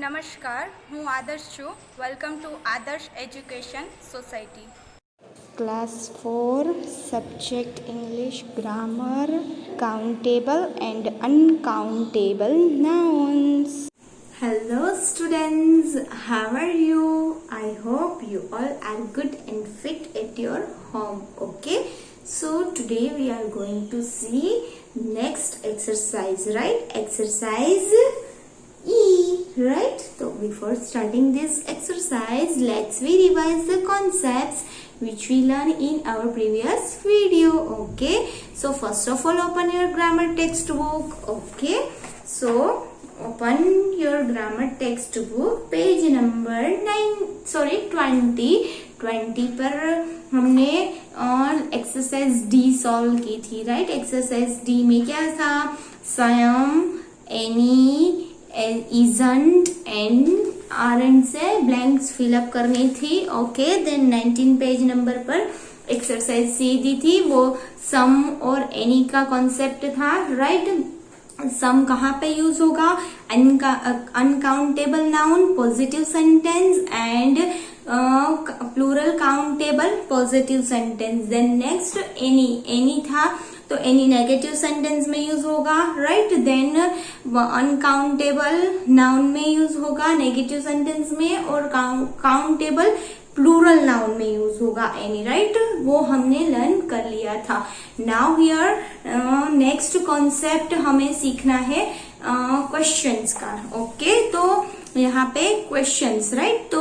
नमस्कार, હું આદર્શ છું. વેલકમ ટુ આદર્શ education society. Class 4 Subject English Grammar Countable and Uncountable Nouns. Hello students, how are you? I hope you all are good and fit at your home. Okay, so today we are going to see next exercise, right? Exercise E, right? So before starting this exercise, let's revise the concepts which we learned in our previous video. Okay, so first of all open your grammar textbook. Okay, so open your grammar textbook page number 20 पर हमने exercise D solve की थी, right? Exercise D में क्या था? सयम, any, isn't and aren't से blanks fill up करनी थी. ओके, देन 19 पेज नंबर पर एक्सरसाइज सी दी थी. वो सम और एनी का कॉन्सेप्ट था, राइट? सम कहाँ पे यूज होगा? Uncountable noun positive sentence and plural countable positive sentence. Then next any था, तो एनी नेगेटिव सेंटेंस में यूज होगा, राइट? देन अनकाउंटेबल नाउन में यूज होगा नेगेटिव सेंटेंस में, और काउंटेबल प्लूरल नाउन में यूज होगा एनी, राइट? वो हमने लर्न कर लिया था. नाउ हियर नेक्स्ट कॉन्सेप्ट हमें सीखना है क्वेश्चंस का. ओके, तो यहाँ पे क्वेश्चंस, राइट? तो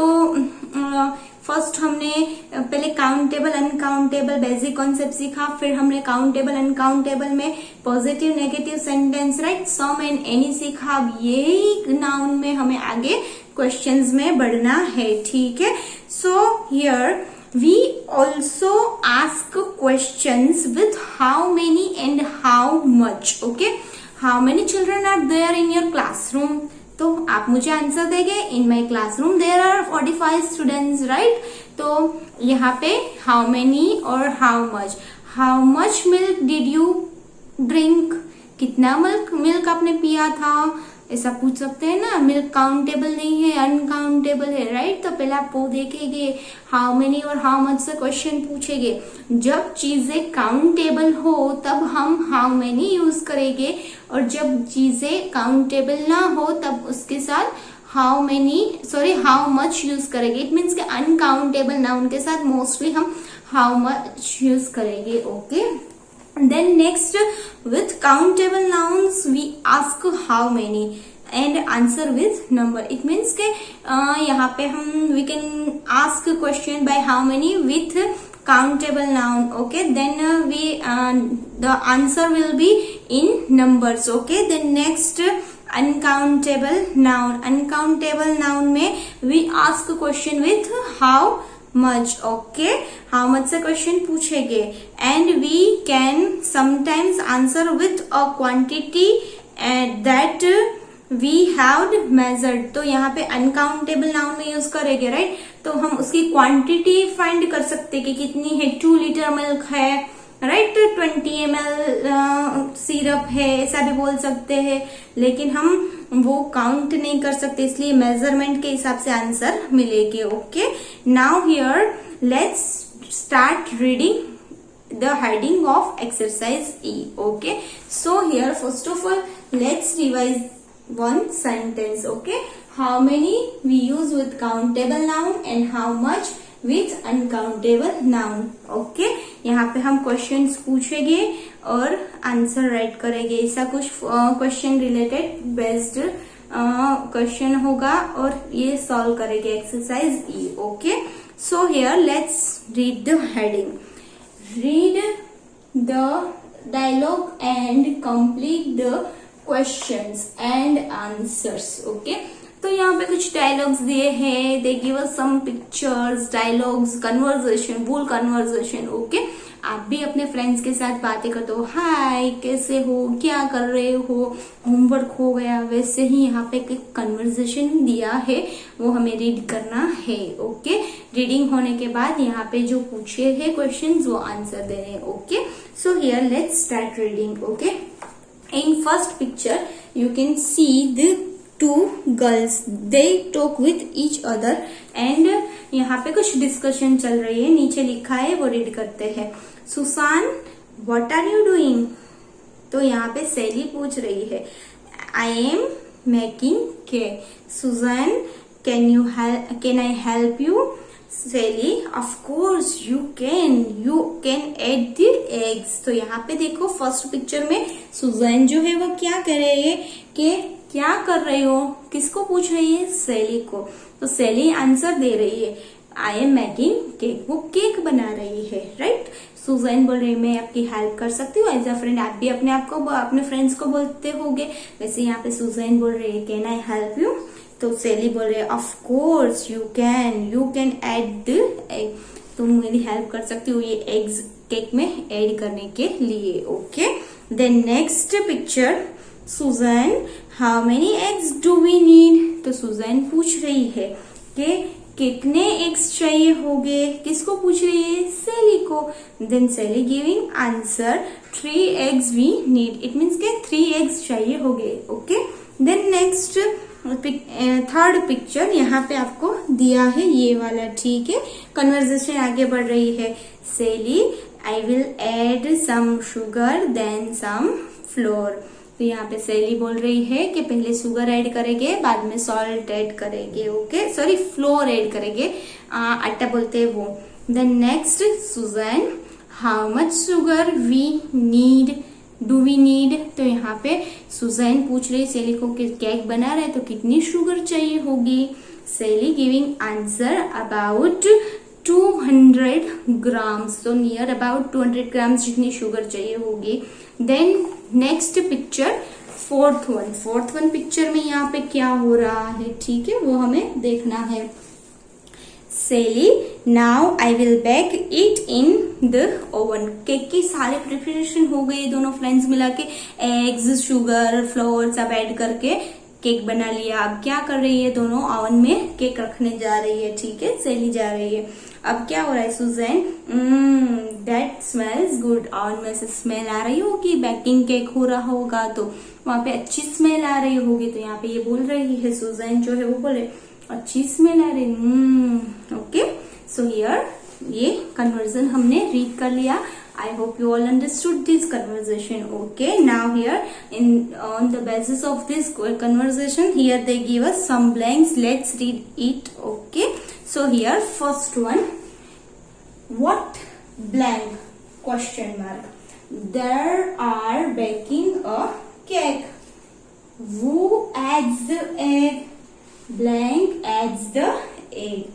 फर्स्ट हमने पहले काउंटेबल अनकाउंटेबल बेसिक कॉन्सेप्ट सीखा, फिर हमने काउंटेबल अनकाउंटेबल में positive negative sentence, right? Some and any सीखा. अब यही नाउन में हमें आगे क्वेश्चंस में बढ़ना है, ठीक है? So here we also ask questions with how many and how much. Okay, how many children are there in your classroom? तो आप मुझे आंसर देंगे. In my classroom there are 45 students, right? तो यहाँ पे हाउ मेनी और how much milk did you drink? कितना milk आपने पिया था? ऐसा पूछ सकते हैं ना. मिल्क काउंटेबल नहीं है, अनकाउंटेबल है, राइट? तो पहले आप वो देखेंगे, हाउ मेनी और हाउ मच से क्वेश्चन पूछेंगे. जब चीजें काउंटेबल हो तब हम हाउ मेनी यूज करेंगे, और जब चीजें काउंटेबल ना हो तब उसके साथ हाउ मच यूज करेंगे. इट मीन्स कि अनकाउंटेबल नाउन के साथ मोस्टली हम हाउ मच यूज करेंगे. Okay, then next with countable nouns we ask how many and answer with number. It means के यहाँ पे हम we can ask question by how many with countable noun. Okay, then the answer will be in numbers. Okay, then next uncountable noun में we ask question with how much. Okay, how much से question पूछेंगे, and we can sometimes answer with a quantity that we have measured. तो यहाँ पे uncountable noun में use करेंगे, right? तो हम उसकी क्वांटिटी फाइंड कर सकते हैं कि कितनी है. 2 लीटर मिल्क है, राइट? 20 ml सिरप है, ऐसा भी बोल सकते हैं, लेकिन हम वो काउंट नहीं कर सकते, इसलिए मेजरमेंट के हिसाब से आंसर मिलेंगे. Okay, now here let's start reading the heading of exercise E. Okay, so here first of all let's revise one sentence. Okay, how many we use with countable noun and how much with uncountable noun. Okay, यहाँ पे हम questions पूछेंगे और answer right करेंगे. ऐसा कुछ question related based question होगा और ये सॉल्व करेंगे exercise E. Okay, so here let's read the heading. Read the dialogue and complete the questions and answers. Okay, तो यहाँ पे कुछ डायलॉग्स दिए हैं. They give us some pictures, dialogues, conversation, full conversation. Okay, आप भी अपने फ्रेंड्स के साथ बातें करते हो. हाय, कैसे हो, क्या कर रहे हो, होमवर्क हो गया? वैसे ही यहाँ पे एक कन्वर्सेशन दिया है, वो हमें रीड करना है. ओके, रीडिंग होने के बाद यहाँ पे जो पूछे हैं क्वेश्चंस वो आंसर दे रहे हैं. Okay, so here let's start reading. Okay, in first picture you can see the two girls. They talk with each other. And यहाँ पे कुछ डिस्कशन चल रही है, नीचे लिखा है वो रीड करते हैं. Susan, what are you doing? तो यहाँ पे सैली पूछ रही है, I am making cake. Susan, can I help you? Sally, of course you can. You can add the eggs. तो यहाँ पे देखो फर्स्ट पिक्चर में सुजैन जो है वो क्या कर रही है कि क्या कर रही हो, किसको पूछ रही है, सैली को. तो सैली आंसर दे रही है, आई एम मेकिंग केक. वो केक बना रही है, राइट. सुजैन बोल रही है मैं आपकी हेल्प कर सकती हूँ एज अ फ्रेंड. आप भी अपने आप को अपने फ्रेंड्स को बोलते होगे, वैसे यहाँ पे सुजैन बोल रही है कैन आई हेल्प यू. तो सैली बोल रही है of course you can add the egg. तुम मेरी हेल्प कर सकती हो ये एग्स केक में ऐड करने के लिए. Okay, then next picture, Susan how many eggs do we need. तो सुजैन पूछ रही है कि कितने एग्स चाहिए होंगे, किसको पूछ रही है, सैली को. Then Sally giving answer 3 eggs we need. It means के 3 एग्स चाहिए होंगे. Okay, then next third picture यहाँ पे आपको दिया है ये वाला, ठीक है. कन्वर्सेशन आगे बढ़ रही है. Sally, I will add some sugar then some flour. तो यहाँ पे सैली बोल रही है कि पहले शुगर ऐड करेंगे, बाद में सॉल्ट ऐड करेंगे. ओके, सॉरी फ्लोर ऐड करेंगे, आटा बोलते हैं वो. Then next Susan, how much sugar we need, do we need. तो यहाँ पे सुजैन पूछ रही सैली को कि केक बना रहे तो कितनी शुगर चाहिए होगी. Sally giving answer about 200 grams. तो नियर अबाउट 200 ग्राम्स जितनी शुगर चाहिए होगी. Then next picture, fourth one picture में यहाँ पे क्या हो रहा है, ठीक है, वो हमें देखना है. Sally, now I will bake it in the oven. Cake की सारे प्रिपरेशन हो गई, दोनों फ्रेंड्स मिला के एग्स, शुगर, फ्लोर सब ऐड करके केक बना लिया. अब क्या कर रही है, दोनों ओवन में केक रखने जा रही है, ठीक है, सैली जा रही है. अब क्या हो रहा है, Susan, that smells good. Oven में से स्मेल आ रही होगी, बेकिंग केक हो रहा होगा तो वहां पे अच्छी स्मेल आ रही होगी. तो यहाँ पे ये बोल रही है सुजैन जो है वो बोले अच्छी स्मेल आ रही. ओके, सो हियर ये कन्वर्जन हमने रीड कर लिया. I hope you all understood this conversation. Okay, now here on the basis of this conversation, here they give us some blanks. Let's read it. Okay, so here first one, what blank question mark. There are baking a cake. Who adds the egg? Blank adds the egg.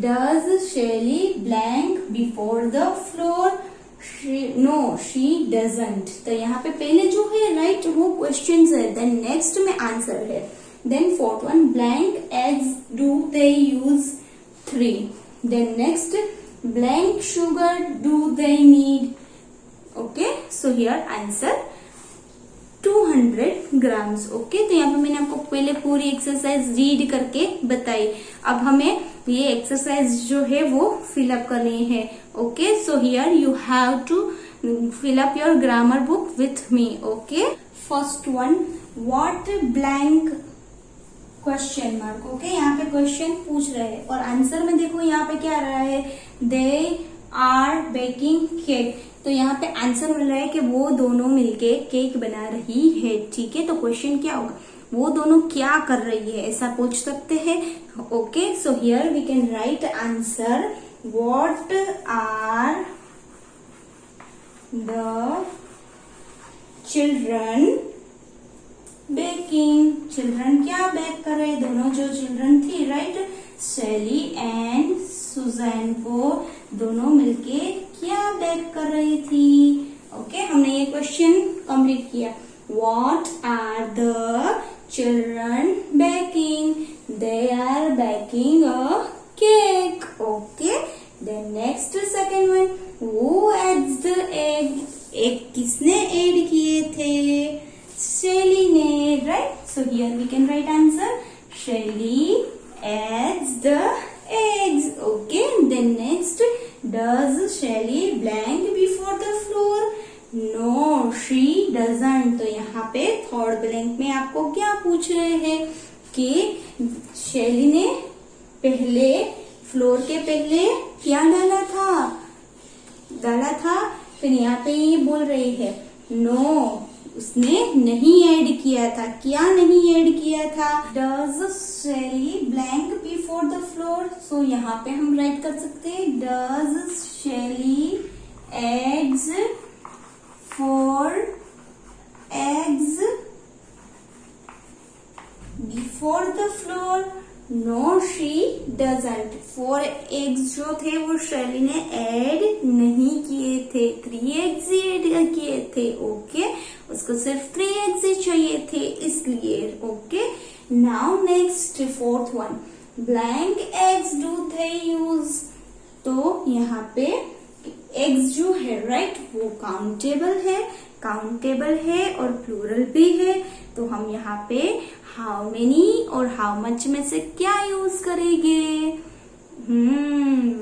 Does Shelly blank before the floor? No, she doesn't. तो यहाँ पे पहले जो है right वो question है, then next में answer है. Then fourth one, blank eggs do they use 3. Then next, blank sugar do they need. Okay, so here answer 200 grams. Okay, तो यहाँ पे मैंने आपको पहले पूरी एक्सरसाइज रीड करके बताई. अब हमें ये एक्सरसाइज जो है वो फिलअप करनी है. Okay, so here you have to fill up your grammar book with me. Okay, first one, what blank question mark. Okay, यहाँ पे क्वेश्चन पूछ रहे हैं और आंसर में देखो यहाँ पे क्या आ रहा है, दे आर बेकिंग केक. तो यहाँ पे आंसर मिल रहा है कि वो दोनों मिलके केक बना रही है, ठीक है. तो क्वेश्चन क्या होगा, वो दोनों क्या कर रही है, ऐसा पूछ सकते हैं. Okay, so here we can write answer, what are the children baking. Children क्या बेक कर रहे, दोनों जो चिल्ड्रन थी राइट, सैली एंड सुजैन, को दोनों मिलके क्या बेक कर रही थी. ओके, हमने ये क्वेश्चन कंप्लीट किया. What are the children baking, they are baking a cake. Okay, then next second one, who adds the egg. Egg किसने ऐड किए थे, सैली ने, right. So here we can write answer, Sally adds the eggs. Okay, then next, does Shelly blank before the floor? No, she doesn't. तो यहाँ पे third blank में आपको क्या पूछ रहे हैं, कि शैली ने पहले फ्लोर के पहले क्या डाला था। फिर यहाँ पे ये बोल रही है नो, उसने नहीं ऐड किया था। क्या नहीं ऐड किया था? Does Shelly blank before the flour. So यहाँ पे हम राइट कर सकते हैं does Shelly eggs before the flour. No she doesn't. 4 eggs जो थे वो शैली ने ऐड नहीं किए थे, 3 एग्स ऐड किए थे। ओके, उसको सिर्फ 3 एग्स ही चाहिए थे इसलिए। Okay, now next 4th one, blank eggs do they use. तो यहाँ पे एग्स जो है राइट वो काउंटेबल है और प्लूरल भी है। तो हम यहाँ पे हाउ मेनी और हाउ मच में से क्या यूज करेंगे?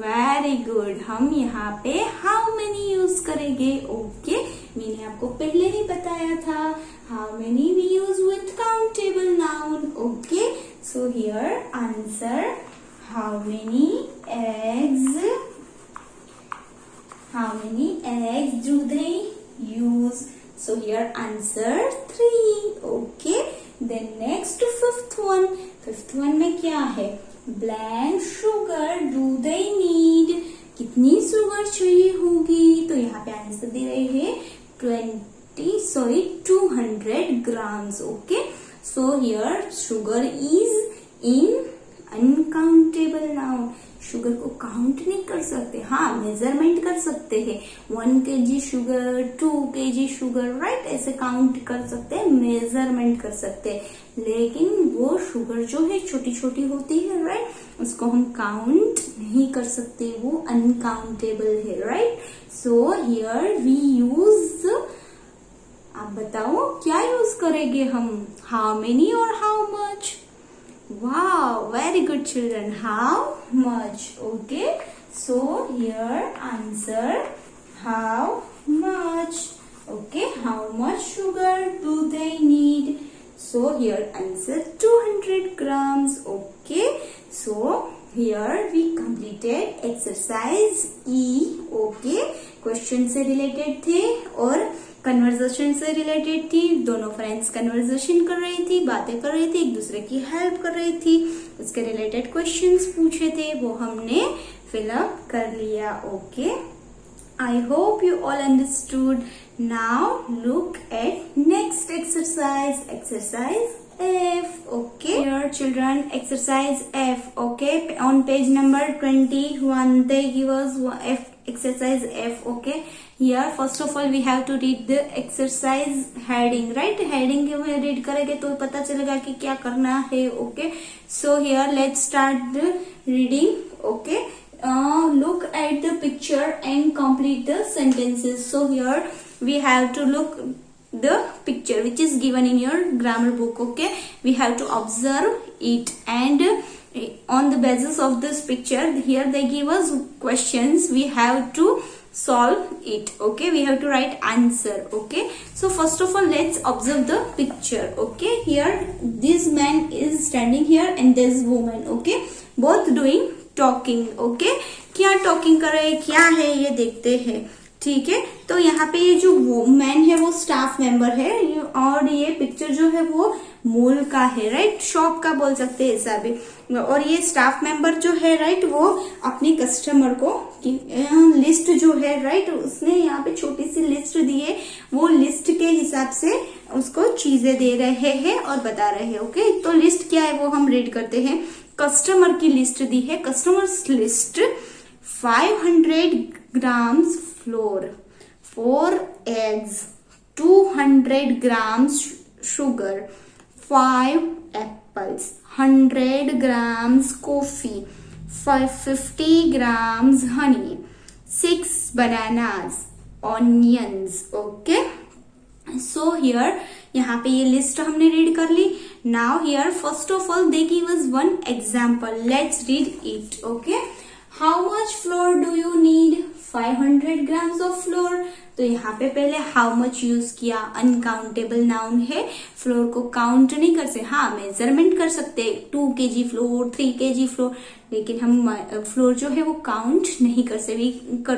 वेरी गुड, हम यहाँ पे हाउ मेनी यूज करेंगे। ओके, मैंने आपको पहले ही बताया था how many we use with countable noun. Okay, so here answer how many eggs do they use? So here answer 3. Okay, then next 5th one. 5th one में क्या है? Blank sugar do they need? कितनी sugar चाहिए होगी? तो यहाँ पे answer दे रहे हैं 200 grams. Okay, so here sugar is in uncountable noun. Sugar को काउंट नहीं कर सकते, हाँ मेजरमेंट कर सकते हैं। 1 kg sugar, 2 kg sugar, right, ऐसे काउंट कर सकते हैं, मेजरमेंट कर सकते हैं। लेकिन वो शुगर जो है छोटी छोटी होती है, राइट, उसको हम काउंट नहीं कर सकते, वो अनकाउंटेबल है, right. So here we use, आप बताओ क्या यूज करेंगे हम? हाउ मेनी और how much? Wow, very good children. How much? Okay, so here answer how much. Okay, how much sugar do they need? So here answer 200 grams. Okay, so here we completed exercise E. Okay, question से related थे और conversation से related थी। दोनों friends conversation कर रही थी, बातें कर रही थी, एक दूसरे की हेल्प कर रही थी, उसके रिलेटेड क्वेश्चंस पूछे थे, वो हमने फिलअप कर लिया। Okay, I hope you all understood. Now look at next exercise, exercise F. Okay, here children, exercise F. Okay, on page number 21 they give us F, exercise F. Okay, here first of all we have to read the exercise heading, right? heading के में read करेंगे तो पता चलेगा कि क्या करना है। Okay, so here let's start the reading. Okay, look at the picture and complete the sentences. So here we have to look the picture which is given in your grammar book. Okay, we have to observe it, and on the basis of this picture here they give us questions, we have to solve it. Okay, we have to write answer. Okay, so first of all let's observe the picture. Okay, here this man is standing here and this woman. Okay, both doing talking. Okay, क्या talking कर रहे हैं, क्या है ये देखते हैं। ठीक है, तो यहाँ पे ये जो मैन है वो स्टाफ मेंबर है और ये पिक्चर जो है वो मॉल का है, राइट, शॉप का बोल सकते हैं ऐसा भी। और ये स्टाफ मेंबर जो है राइट वो अपनी कस्टमर को लिस्ट जो है राइट उसने यहाँ पे छोटी सी लिस्ट दी है, वो लिस्ट के हिसाब से उसको चीजें दे रहे हैं और बता रहे हैं। ओके, तो लिस्ट क्या है वो हम रीड करते हैं। कस्टमर की लिस्ट दी है, customers list 500 grams flour, 4 eggs, 200 grams sugar, 5 apples, 100 grams coffee, 50 grams honey, 6 bananas, onions. Okay, so here यहाँ पे ये लिस्ट हमने रीड कर ली। Now here first of all they give us one example, let's read it. Okay, how much flour do you need? 500 grams of flour. तो यहाँ पे पहले हाउ मच यूज किया, अनकाउंटेबल नाउन है, फ्लोर को काउंट नहीं कर सकते, हाँ मेजरमेंट कर सकते 2 kg फ्लोर, 3 kg फ्लोर, लेकिन हम फ्लोर जो है वो काउंट नहीं कर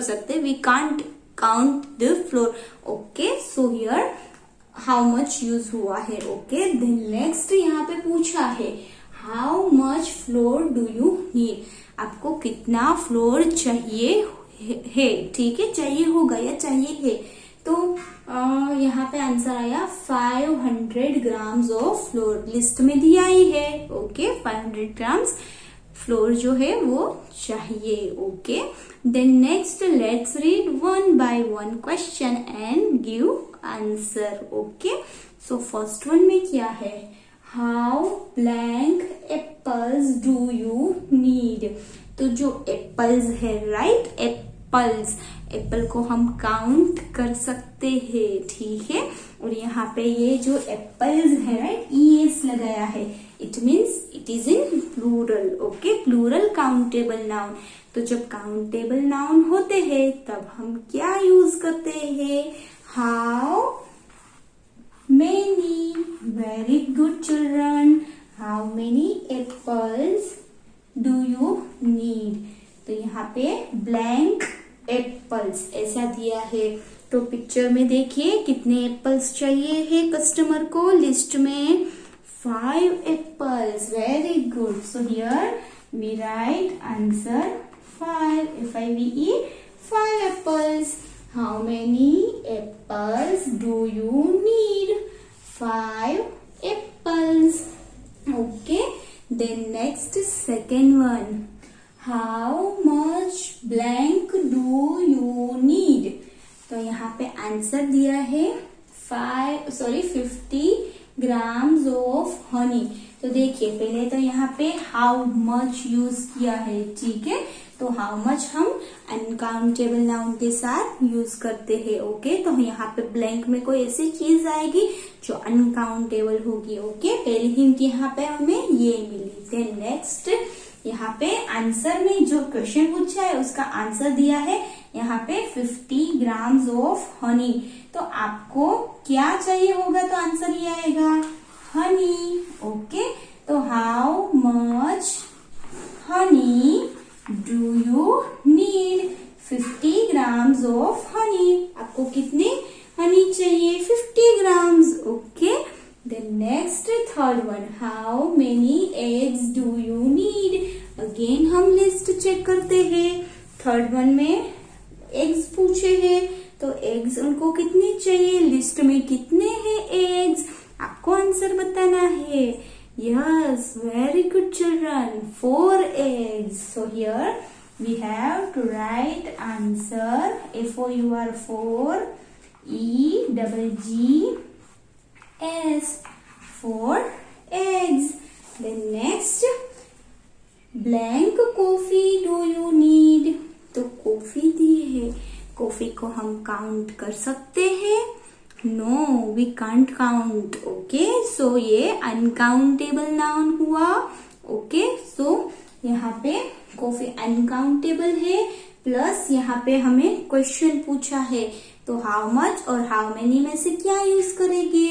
सकते, we can't count the flour. Okay, so here how much use हुआ है। ओके, देन नेक्स्ट यहाँ पे पूछा है how much flour do you need, आपको कितना फ्लोर चाहिए है, ठीक है, चाहिए होगा या चाहिए है, तो यहाँ पे आंसर आया 500 ग्राम्स ऑफ फ्लोर, लिस्ट में दिया ही है। ओके, 500 ग्राम्स फ्लोर जो है वो चाहिए। Okay, then next let's read one by one question and give answer. Okay, so first one में क्या है, how blank apples do you need, तो जो एप्पल्स है, राइट, एप्पल को हम काउंट कर सकते हैं, ठीक है, और यहाँ पे ये जो एप्पल्स है, राइट, ES लगाया है, it means it is in plural. Okay, plural countable noun, तो जब काउंटेबल नाउन होते हैं तब हम क्या यूज करते हैं, how many, very good children, how many apples do you need, तो यहाँ पे ब्लैंक एप्पल्स ऐसा दिया है, तो पिक्चर में देखिए कितने एप्पल्स चाहिए है कस्टमर को, लिस्ट में 5 apples, very good, so here we write answer 5, FIVE, 5 apples, how many apples do you need, 5 apples. Okay, then next second one, how much blank do you need, तो यहाँ पे answer दिया है 50 grams of Honey, तो देखिए पहले तो यहाँ पे हाउ मच यूज किया है, ठीक है, तो हाउ मच हम अनकाउंटेबल नाउन के साथ यूज करते हैं। ओके, तो यहाँ पे ब्लैंक में कोई ऐसी चीज आएगी जो अनकाउंटेबल होगी। ओके, पहली हिंट यहाँ पे हमें ये मिली। देन नेक्स्ट यहाँ पे आंसर में जो क्वेश्चन पूछा है उसका आंसर दिया है यहाँ पे 50 ग्राम्स ऑफ हनी, तो आपको क्या चाहिए होगा, तो आंसर ये आएगा हनी। ओके, तो how much honey do you need, 50 grams of honey, आपको कितने हनी चाहिए, 50 grams. Okay, then next third one, how many eggs do you need, again हम लिस्ट चेक करते हैं, थर्ड वन में एग्स पूछे हैं, तो एग्स उनको कितने चाहिए, लिस्ट में कितने हैं एग्स, आपको आंसर बताना है। Yes, very good children, 4 eggs, so here we have to write answer, FOUR 4 EGGS, 4 eggs। Then next, blank coffee do you need, तो कॉफी दी है, कॉफी को हम काउंट कर सकते हैं, no we can't count. Okay, so ये uncountable noun हुआ। ओके, सो यहाँ पे कॉफी अनकाउंटेबल है, प्लस यहाँ पे हमें क्वेश्चन पूछा है, तो हाउ मच और हाउ मेनी में से क्या यूज करेंगे,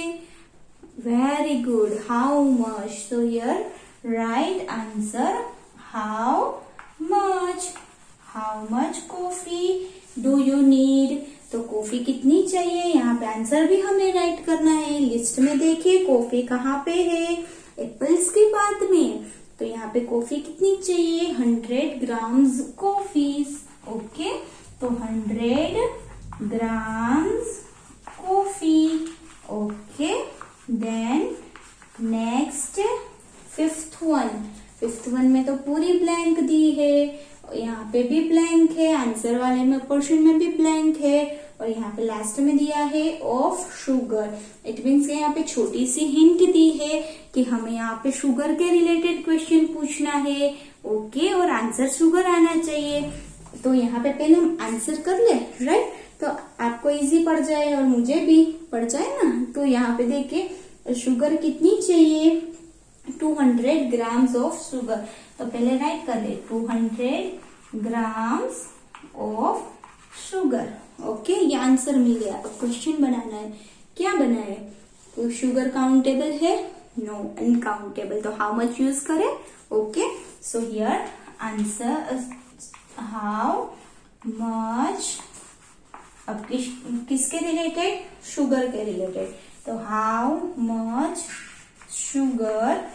very good, how much, so here right answer how much, how much coffee do you need, तो कॉफी कितनी चाहिए, यहाँ पे आंसर भी हमें राइट करना है। लिस्ट में देखिए कॉफी कहाँ पे है, एप्पल्स के बाद में, तो यहाँ पे कॉफी कितनी चाहिए, 100 ग्राम्स कॉफीज। ओके, तो 100 grams coffee. Okay, then next fifth one में तो पूरी ब्लैंक दी है, यहाँ पे भी ब्लैंक है, आंसर वाले में पोर्शन में भी ब्लैंक है, और यहाँ पे लास्ट में दिया है ऑफ शुगर, इट मीन्स यहाँ पे छोटी सी हिंट दी है कि हमें यहाँ पे शुगर के रिलेटेड क्वेश्चन पूछना है। ओके, और आंसर शुगर आना चाहिए, तो यहाँ पे पहले हम आंसर कर ले, राइट, तो आपको इजी पड़ जाए और मुझे भी पड़ जाए ना। तो यहाँ पे देखिए शुगर कितनी चाहिए, 200 ग्राम्स ऑफ शुगर, तो पहले राइट कर ले 200 ग्राम्स ऑफ शुगर। ओके, ये आंसर मिल गया। अब क्वेश्चन बनाना है। क्या बनाए? तो शुगर काउंटेबल है? No, uncountable. तो हाउ मच यूज करें? Okay, so here answer how much. अब किसके रिलेटेड? शुगर के रिलेटेड। तो how much sugar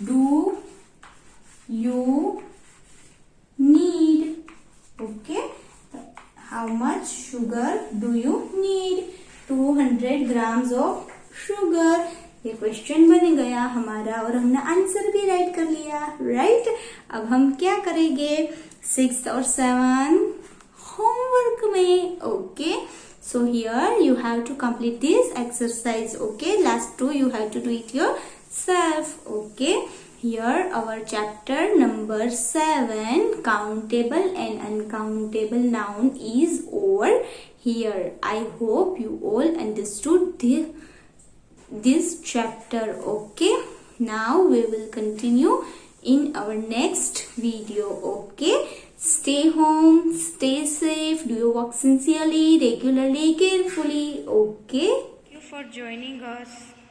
do you need? Okay, how much sugar do you need? 200 grams of sugar। ये question बन गया हमारा और हमने आंसर भी राइट कर लिया, राइट। अब हम क्या करेंगे? 6 और 7 होमवर्क में। Okay, so here you have to complete this exercise. Okay, last 2 you have to do it yourself. Okay, here our chapter number 7, countable and uncountable noun, is over here. I hope you all understood this chapter. Okay, now we will continue in our next video. Okay, stay home, stay safe, do your work sincerely, regularly, carefully. Okay, Thank you for joining us.